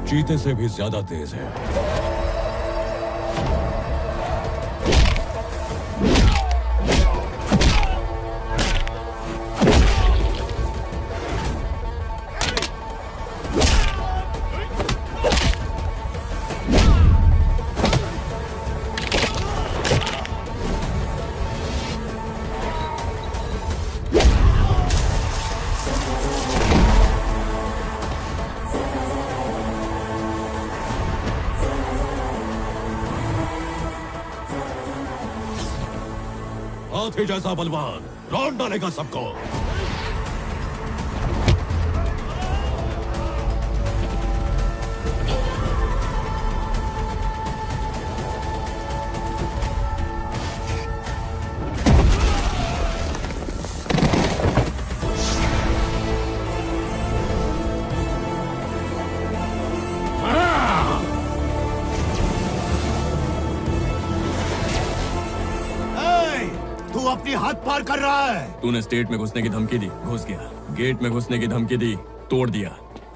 चीते से भी ज्यादा तेज है। हाथी जैसा बलवान लौट डालेगा सबको। अपनी हद पार कर रहा है। तूने स्टेट में घुसने की धमकी दी, घुस गया। गेट में घुसने की धमकी दी, तोड़ दिया।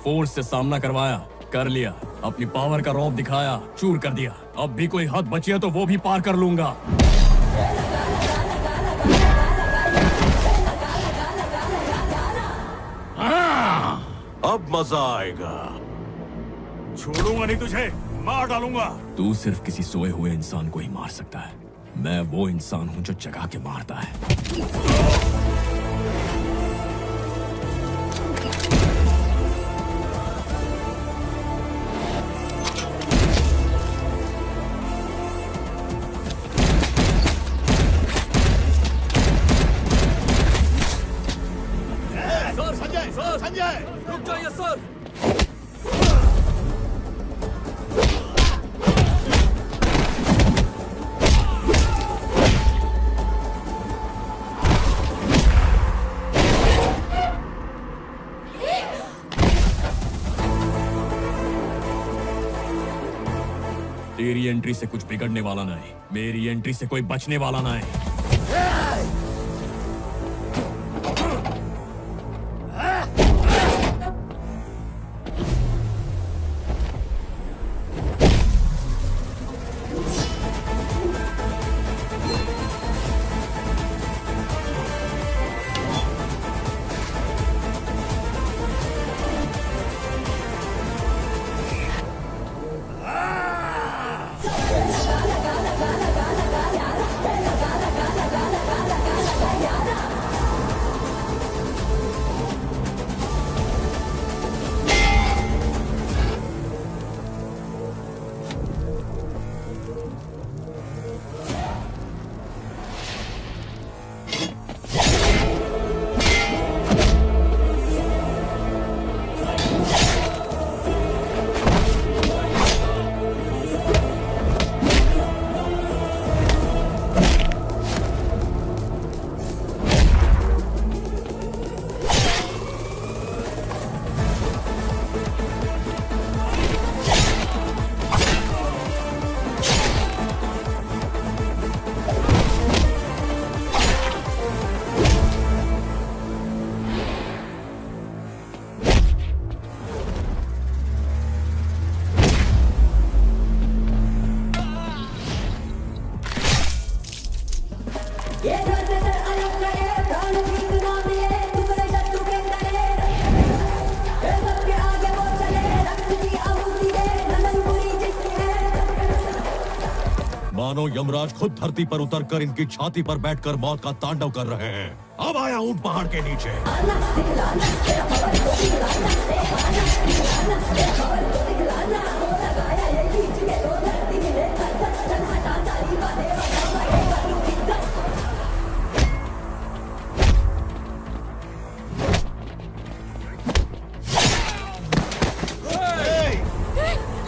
फोर्स से सामना करवाया, कर लिया। अपनी पावर का रौब दिखाया, चूर कर दिया। अब भी कोई हद बची है तो वो भी पार कर लूंगा। अब मजा आएगा। छोड़ूंगा नहीं तुझे, मार डालूंगा। तू सिर्फ किसी सोए हुए इंसान को ही मार सकता है। मैं वो इंसान हूं जो जगा के मारता है। सर संजय, सर संजय, रुक जाइए सर। तेरी एंट्री से कुछ बिगड़ने वाला नहीं, मेरी एंट्री से कोई बचने वाला नहीं। मानो यमराज खुद धरती पर उतरकर इनकी छाती पर बैठकर मौत का तांडव कर रहे हैं। अब आया ऊंट पहाड़ के नीचे।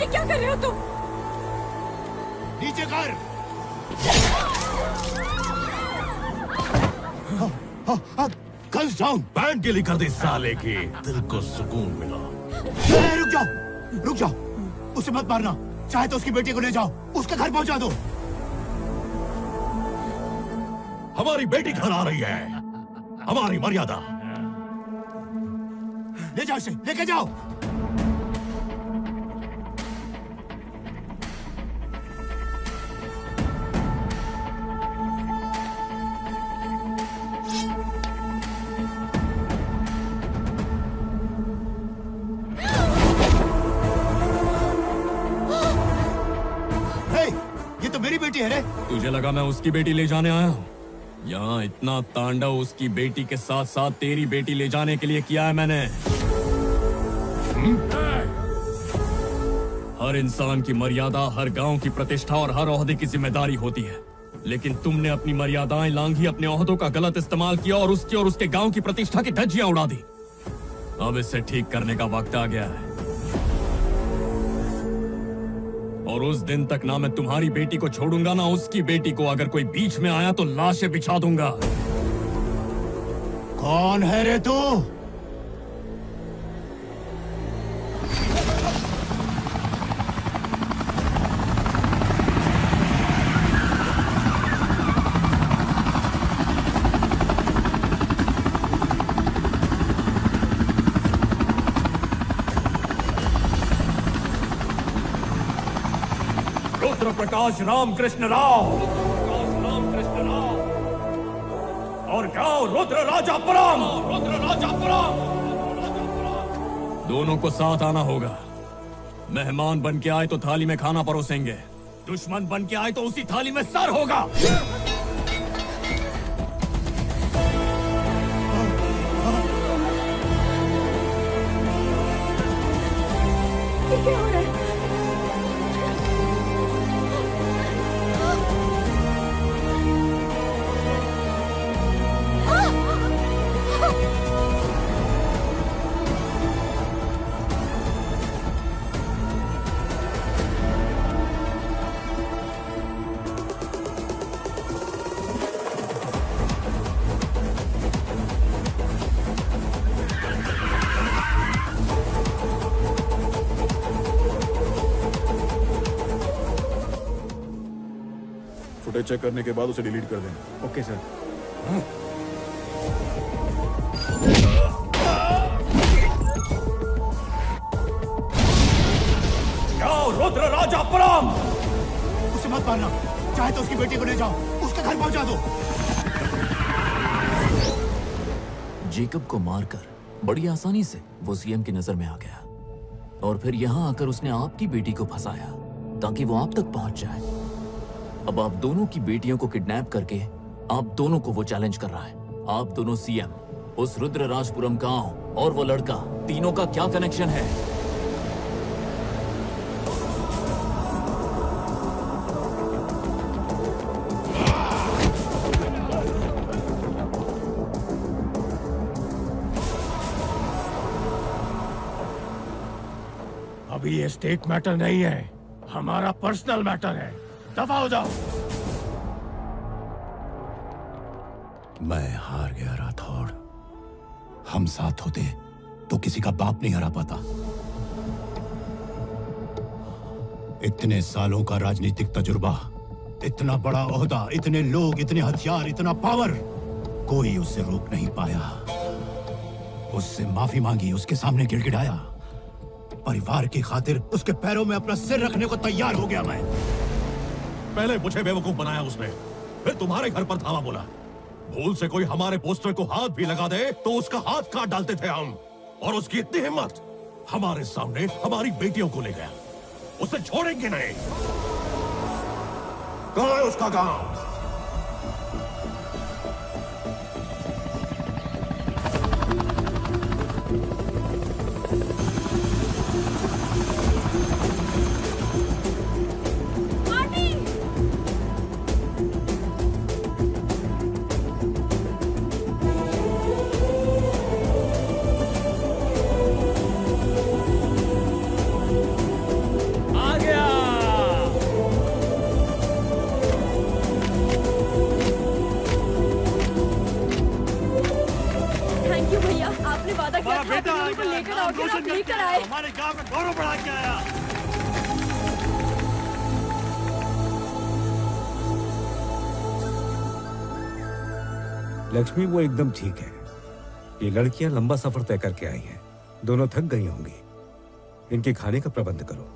ये क्या कर रहे हो तुम? नीचे कर। Guns down. बैंड गिली कर दे साले की, दिल को सुकून मिला। रुक जाओ, रुक जाओ, उसे मत मारना। चाहे तो उसकी बेटी को ले जाओ, उसके घर पहुंचा दो। हमारी बेटी घर आ रही है, हमारी मर्यादा। ले जाओ इसे, लेके जाओ। बेटी है रे? तुझे लगा मैं उसकी बेटी ले जाने आया हूँ? यहाँ इतना तांडव उसकी बेटी के साथ साथ तेरी बेटी ले जाने के लिए किया है मैंने। हर इंसान की मर्यादा, हर गांव की प्रतिष्ठा और हर ओहदे की जिम्मेदारी होती है, लेकिन तुमने अपनी मर्यादाएं लांघी, अपने ओहदों का गलत इस्तेमाल किया और उसकी और उसके गांव की प्रतिष्ठा की धज्जियां उड़ा दी। अब इसे ठीक करने का वक्त आ गया है, और उस दिन तक ना मैं तुम्हारी बेटी को छोड़ूंगा ना उसकी बेटी को। अगर कोई बीच में आया तो लाशें बिछा दूंगा। कौन है रे तू? रुद्र प्रकाश रामकृष्ण राव और गांव रुद्र राजापुरम। दोनों को साथ आना होगा। मेहमान बन के आए तो थाली में खाना परोसेंगे, दुश्मन बन के आए तो उसी थाली में सर होगा। ये क्या हो रहा है? फुटेज चेक करने के बाद उसे डिलीट कर देना। Okay sir. रुद्र राजापुरम। उसे मत मारना, चाहे तो उसकी बेटी को ले जाओ, उसके घर पहुंचा दो। जेकब को मारकर बड़ी आसानी से वो सीएम की नजर में आ गया, और फिर यहाँ आकर उसने आपकी बेटी को फंसाया ताकि वो आप तक पहुंच जाए। अब आप दोनों की बेटियों को किडनैप करके आप दोनों को वो चैलेंज कर रहा है। आप दोनों सीएम, उस रुद्र राजपुरम गांव और वो लड़का, तीनों का क्या कनेक्शन है? अभी ये स्टेट मैटर नहीं है, हमारा पर्सनल मैटर है। दफा हो जाओ। मैं हार गया राठौड़। हम साथ होते तो किसी का बाप नहीं हरा पाता। इतने सालों का राजनीतिक तजुर्बा, इतना बड़ा ओहदा, इतने लोग, इतने हथियार, इतना पावर, कोई उससे रोक नहीं पाया। उससे माफी मांगी, उसके सामने गिड़गिड़ाया, परिवार की खातिर उसके पैरों में अपना सिर रखने को तैयार हो गया मैं। पहले मुझे बेवकूफ बनाया उसने, फिर तुम्हारे घर पर धावा बोला। भूल से कोई हमारे पोस्टर को हाथ भी लगा दे तो उसका हाथ काट डालते थे हम। और उसकी इतनी हिम्मत, हमारे सामने हमारी बेटियों को ले गया। उसे छोड़ेंगे नहीं। कहाँ है उसका गांव? लेकर आए। हमारे गांव का गौरव बढ़ा के आया। लक्ष्मी, वो एकदम ठीक है। ये लड़कियां लंबा सफर तय करके आई हैं, दोनों थक गई होंगी। इनके खाने का प्रबंध करो।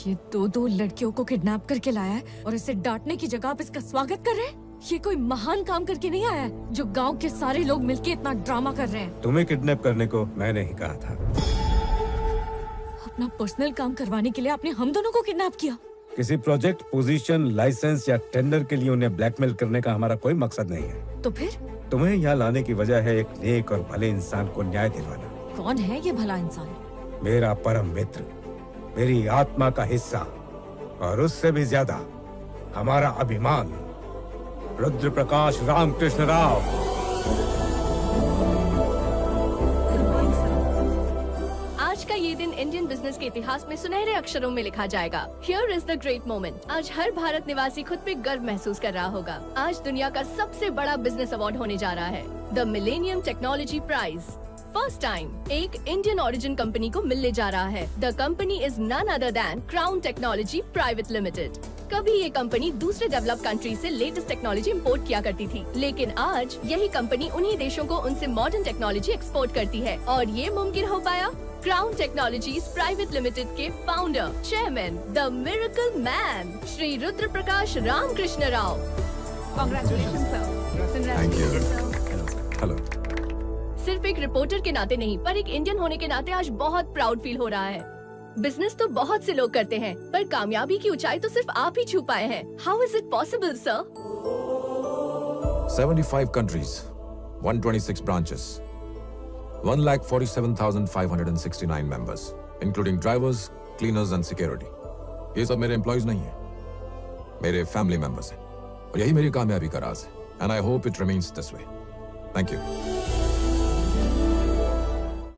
ये दो लड़कियों को किडनैप करके लाया है और इसे डांटने की जगह आप इसका स्वागत कर रहे हैं। ये कोई महान काम करके नहीं आया है जो गांव के सारे लोग मिलके इतना ड्रामा कर रहे हैं। तुम्हें किडनैप करने को मैंने ही कहा था। अपना पर्सनल काम करवाने के लिए आपने हम दोनों को किडनैप किया। किसी प्रोजेक्ट, पोजीशन, लाइसेंस या टेंडर के लिए उन्हें ब्लैकमेल करने का हमारा कोई मकसद नहीं है। तो फिर तुम्हें यहाँ लाने की वजह है एक नेक और भले इंसान को न्याय दिलवाना। कौन है ये भला इंसान? मेरा परम मित्र, मेरी आत्मा का हिस्सा और उससे भी ज्यादा हमारा अभिमान, रुद्र प्रकाश रामकृष्ण राव। आज का ये दिन इंडियन बिजनेस के इतिहास में सुनहरे अक्षरों में लिखा जाएगा। Here is the great moment। आज हर भारत निवासी खुद पे गर्व महसूस कर रहा होगा। आज दुनिया का सबसे बड़ा बिजनेस अवार्ड होने जा रहा है, the millennium technology prize. First time एक इंडियन ओरिजिन कंपनी को मिलने जा रहा है। The company is none other than Crown Technology Private Limited. कभी ये कंपनी दूसरे डेवलप कंट्री से लेटेस्ट टेक्नोलॉजी इंपोर्ट किया करती थी, लेकिन आज यही कंपनी उन्हीं देशों को उनसे मॉडर्न टेक्नोलॉजी एक्सपोर्ट करती है। और ये मुमकिन हो पाया क्राउन टेक्नोलॉजीज प्राइवेट लिमिटेड के founder, chairman, the miracle man, Shri Rudra Prakash Ramakrishna Rao. Congratulation sir. Hello. सिर्फ एक रिपोर्टर के नाते नहीं, पर एक इंडियन होने के नाते आज बहुत प्राउड फील हो रहा है। बिजनेस तो बहुत से लोग करते हैं, पर कामयाबी की ऊंचाई तो सिर्फ आप ही छू पाए हैं। How is it possible sir? 75 countries, 126 branches, 1,47,569 members, including drivers, cleaners and security. ये सब मेरे एम्प्लॉइज नहीं हैं, मेरे फैमिली मेंबर्स हैं, और यही मेरी कामयाबी का राज है। And I hope it remains this way. Thank you.